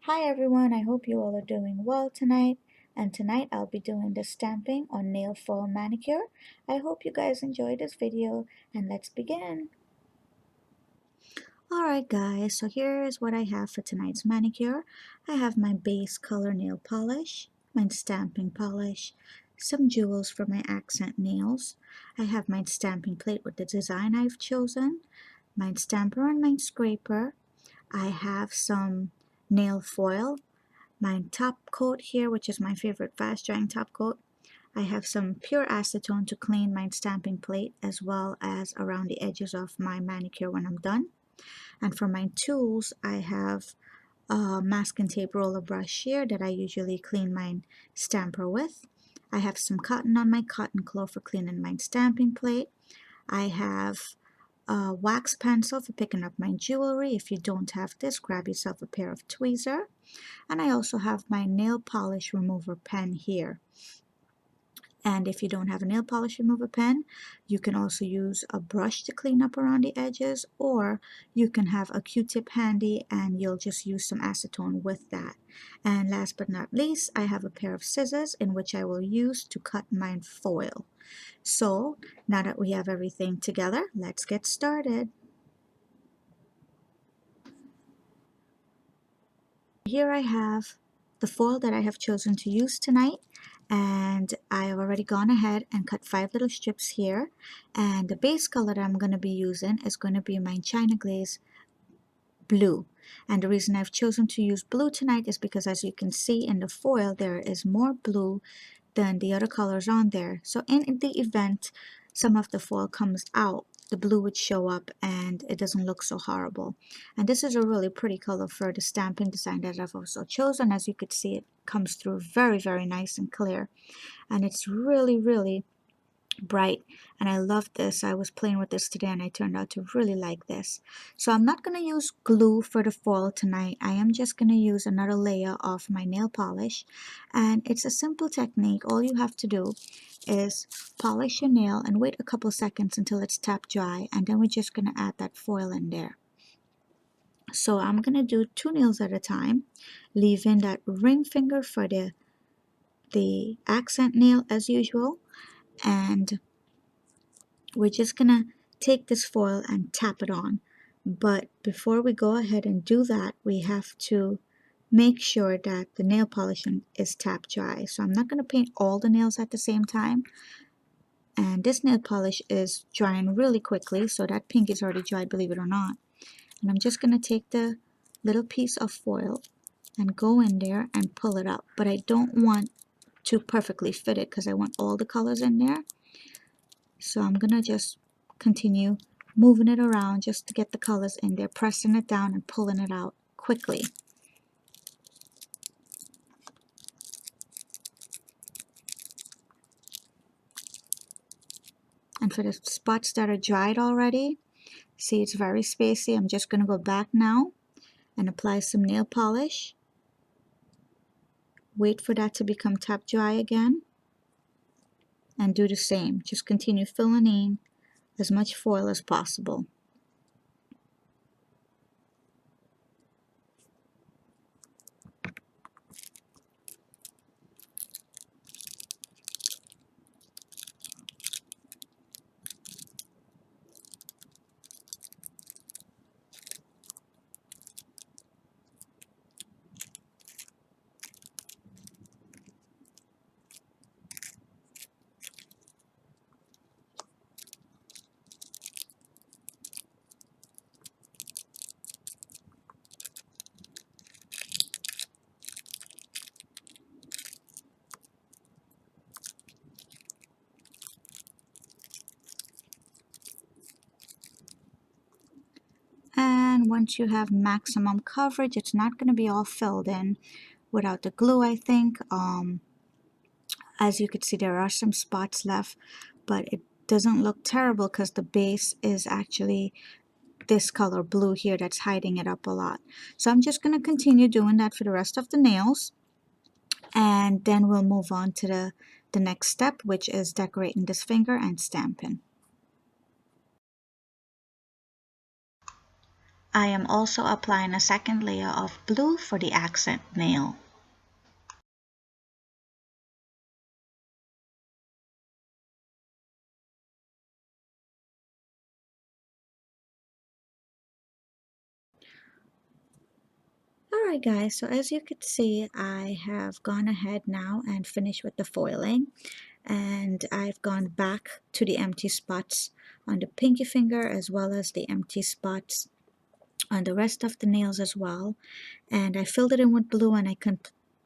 Hi everyone, I hope you all are doing well tonight. And tonight I'll be doing the stamping on nail foil manicure. I hope you guys enjoyed this video and let's begin. Alright guys, so here's what I have for tonight's manicure. I have my base color nail polish, my stamping polish, some jewels for my accent nails. I have my stamping plate with the design I've chosen, my stamper and my scraper. I have some nail foil, my top coat here, which is my favorite fast drying top coat. I have some pure acetone to clean my stamping plate as well as around the edges of my manicure when I'm done. And for my tools, I have a masking tape roller brush here that I usually clean my stamper with. I have some cotton on my cotton cloth for cleaning my stamping plate. I have a wax pencil for picking up my jewelry. If you don't have this, grab yourself a pair of tweezer. And I also have my nail polish remover pen here. And if you don't have a nail polish remover pen, you can also use a brush to clean up around the edges, or you can have a Q-tip handy and you'll just use some acetone with that. And last but not least, I have a pair of scissors in which I will use to cut my foil. So now that we have everything together, let's get started. Here I have the foil that I have chosen to use tonight, and I have already gone ahead and cut 5 little strips here, and the base color that I'm going to be using is going to be my China Glaze blue. And the reason I've chosen to use blue tonight is because, as you can see in the foil, there is more blue than the other colors on there. So in the event some of the foil comes out, the blue would show up and it doesn't look so horrible. And this is a really pretty color for the stamping design that I've also chosen. As you could see, it comes through very nice and clear, and it's really bright, and I love this. I was playing with this today and I turned out to really like this. So I'm not going to use glue for the foil tonight. I am just going to use another layer of my nail polish, and it's a simple technique. All you have to do is polish your nail and wait a couple seconds until it's tap dry, and then we're just going to add that foil in there. So I'm going to do 2 nails at a time, leaving that ring finger for the accent nail as usual, and we're just gonna take this foil and tap it on. But before we go ahead and do that, we have to make sure that the nail polishing is tap dry. So I'm not going to paint all the nails at the same time, and this nail polish is drying really quickly, so that pink is already dried, believe it or not. And I'm just going to take the little piece of foil and go in there and pull it up, but I don't want to perfectly fit it because I want all the colors in there. So I'm gonna just continue moving it around just to get the colors in there, pressing it down and pulling it out quickly. And for the spots that are dried already, see, it's very spacey. I'm just gonna go back now and apply some nail polish. Wait for that to become tap dry again, and do the same. Just continue filling in as much foil as possible. And once you have maximum coverage, it's not going to be all filled in without the glue, I think. As you can see, there are some spots left, but it doesn't look terrible because the base is actually this color blue here that's hiding it up a lot. So I'm just going to continue doing that for the rest of the nails, and then we'll move on to the next step, which is decorating this finger and stamping. I am also applying a second layer of blue for the accent nail. Alright guys, so as you can see, I have gone ahead now and finished with the foiling, and I've gone back to the empty spots on the pinky finger as well as the empty spots on the rest of the nails as well, and I filled it in with blue, and I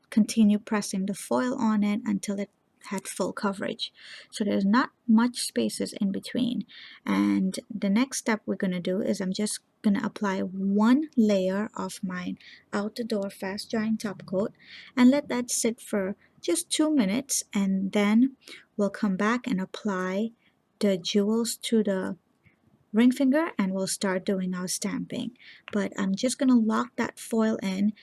continue pressing the foil on it until it had full coverage. So there's not much spaces in between, and the next step we're going to do is I'm just going to apply one layer of my out the door fast drying top coat and let that sit for just 2 minutes, and then we'll come back and apply the jewels to the ring finger and we'll start doing our stamping. But I'm just going to lock that foil in,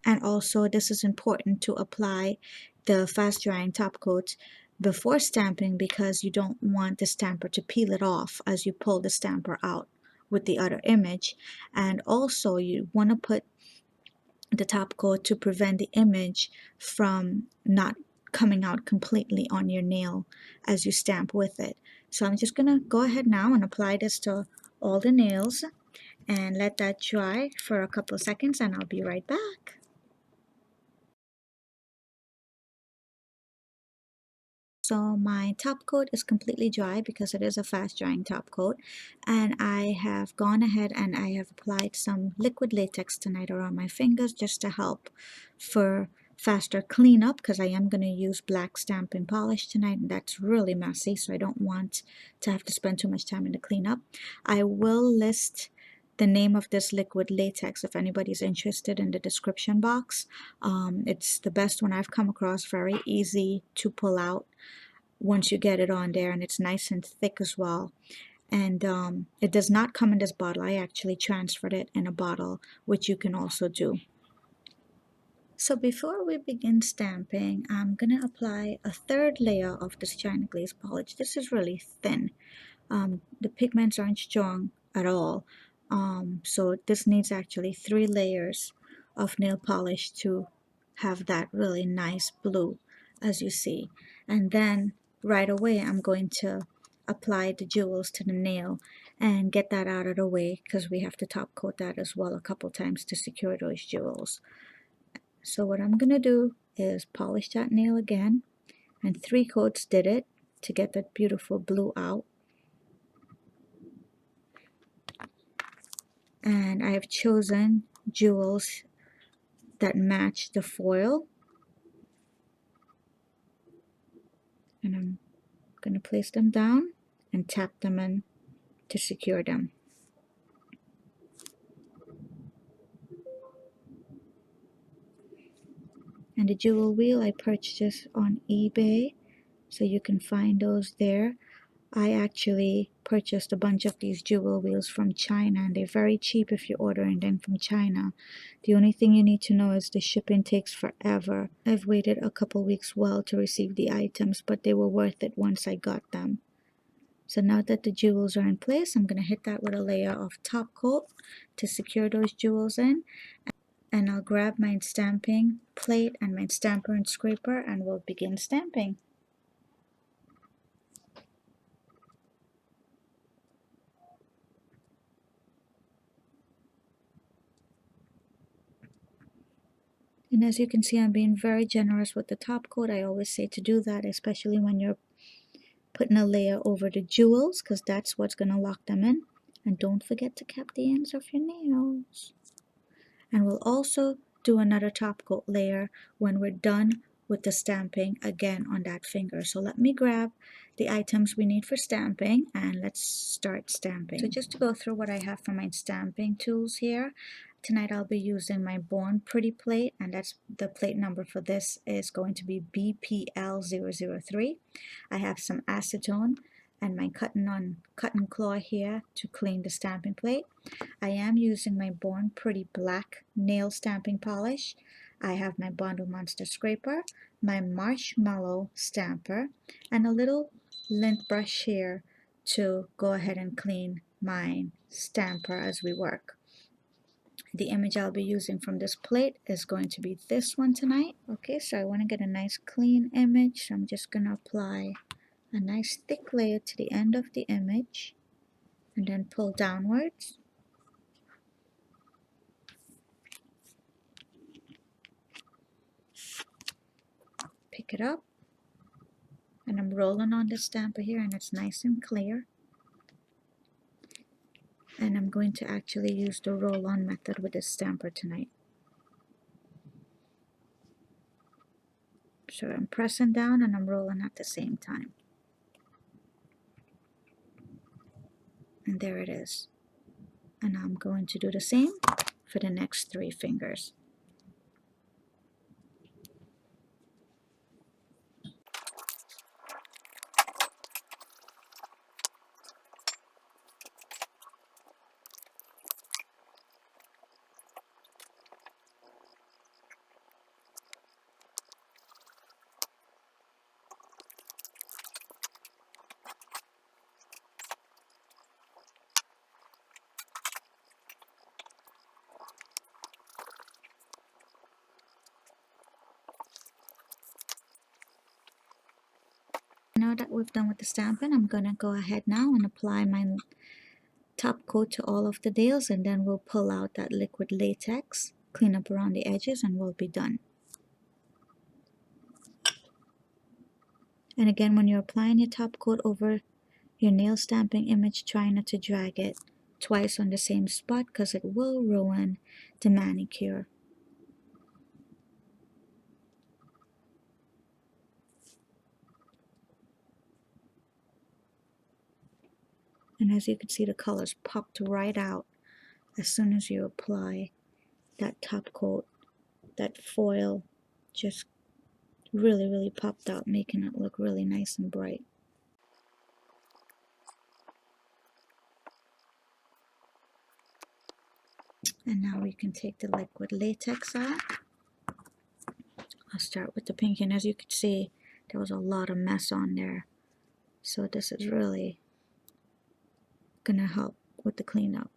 and also this is important to apply the fast drying top coat before stamping because you don't want the stamper to peel it off as you pull the stamper out with the other image. And also you want to put the top coat to prevent the image from not coming out completely on your nail as you stamp with it. So I'm just gonna go ahead now and apply this to all the nails and let that dry for a couple of seconds, and I'll be right back. So my top coat is completely dry because it is a fast drying top coat, and I have gone ahead and I have applied some liquid latex tonight around my fingers just to help for faster cleanup, because I am going to use black stamping polish tonight and that's really messy, so I don't want to have to spend too much time in the cleanup. I will list the name of this liquid latex if anybody's interested in the description box. It's the best one I've come across, very easy to pull out once you get it on there, and it's nice and thick as well. And it does not come in this bottle. I actually transferred it in a bottle, which you can also do. So before we begin stamping, I'm going to apply a third layer of this China Glaze polish. This is really thin. The pigments aren't strong at all. So this needs actually 3 layers of nail polish to have that really nice blue, as you see. And then right away I'm going to apply the jewels to the nail and get that out of the way because we have to top coat that as well a couple times to secure those jewels. So what I'm going to do is polish that nail again, and 3 coats did it to get that beautiful blue out. And I have chosen jewels that match the foil, and I'm going to place them down and tap them in to secure them. And the jewel wheel I purchased on eBay, so you can find those there. I actually purchased a bunch of these jewel wheels from China, and they're very cheap if you're ordering them from China. The only thing you need to know is the shipping takes forever. I've waited a couple weeks well to receive the items, but they were worth it once I got them. So now that the jewels are in place, I'm going to hit that with a layer of top coat to secure those jewels in. And I'll grab my stamping plate and my stamper and scraper and we'll begin stamping. And as you can see, I'm being very generous with the top coat. I always say to do that, especially when you're putting a layer over the jewels, because that's what's going to lock them in. And don't forget to cap the ends of your nails. And we'll also do another top coat layer when we're done with the stamping again on that finger. So let me grab the items we need for stamping and let's start stamping. So just to go through what I have for my stamping tools here, tonight I'll be using my Born Pretty plate, and that's the plate number for this is going to be BPL003. I have some acetone and my cotton claw here to clean the stamping plate. I am using my Born Pretty black nail stamping polish. I have my Bondo Monster scraper, my Marshmallow stamper, and a little lint brush here to go ahead and clean my stamper as we work. The image I'll be using from this plate is going to be this one tonight. Okay, so I want to get a nice clean image. So I'm just going to apply a nice thick layer to the end of the image and then pull downwards. Pick it up, and I'm rolling on the stamper here, and it's nice and clear. And I'm going to actually use the roll-on method with this stamper tonight. So I'm pressing down and I'm rolling at the same time. And there it is. And I'm going to do the same for the next 3 fingers. Now that we've done with the stamping, I'm going to go ahead now and apply my top coat to all of the nails, and then we'll pull out that liquid latex, clean up around the edges, and we'll be done. And again, when you're applying your top coat over your nail stamping image, try not to drag it twice on the same spot because it will ruin the manicure. And as you can see, the colors popped right out as soon as you apply that top coat. That foil just really popped out, making it look really nice and bright. And now we can take the liquid latex out. I'll start with the pink, and as you can see, there was a lot of mess on there. So this is really gonna help with the cleanup.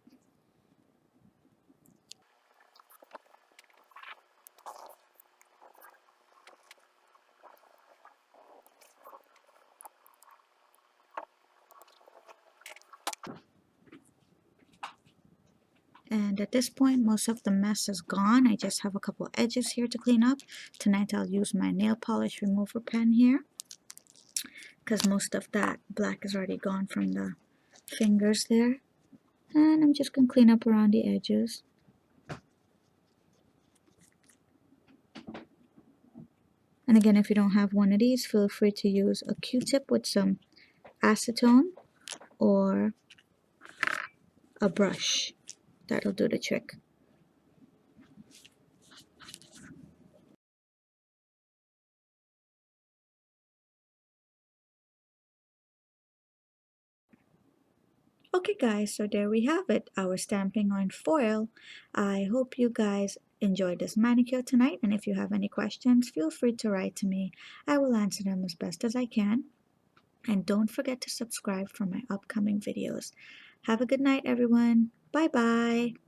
And at this point, most of the mess is gone. I just have a couple edges here to clean up. Tonight I'll use my nail polish remover pen here, because most of that black is already gone from the fingers there. And I'm just going to clean up around the edges. And again, if you don't have one of these, feel free to use a Q-tip with some acetone or a brush. That'll do the trick. Okay guys, so there we have it, our stamping on foil. I hope you guys enjoyed this manicure tonight, and if you have any questions, feel free to write to me. I will answer them as best as I can. And don't forget to subscribe for my upcoming videos. Have a good night, everyone. Bye bye.